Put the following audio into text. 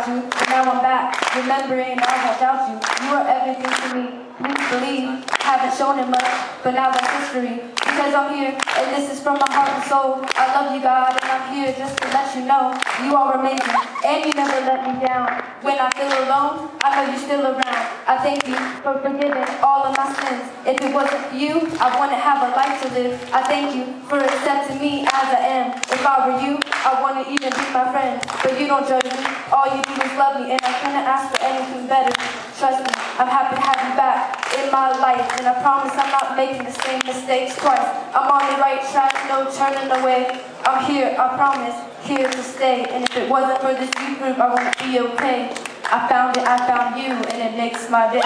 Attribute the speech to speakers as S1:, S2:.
S1: without you. But now I'm back, remembering I won't doubt you. You are everything to me. Please believe, haven't shown it much, but now that's history. Because I'm here, and this is from my heart and soul. I love you, God, and I'm here just to let you know you are amazing, and you never let me down. When I feel alone, I know you're still around. I thank you for forgiving all of my sins. If it wasn't for you, I wouldn't have a life to live. I thank you for accepting me as I am. If I were you, I wouldn't even be my friend. But you don't judge me, all you do is love me, and I couldn't ask for anything better. Trust me, I'm happy to have you back in my life, and I promise I'm not making the same mistakes twice. I'm on the right track, no turning away. I'm here, I promise, here to stay. And if it wasn't for this youth group, I wouldn't be okay. I found you, and it makes my day.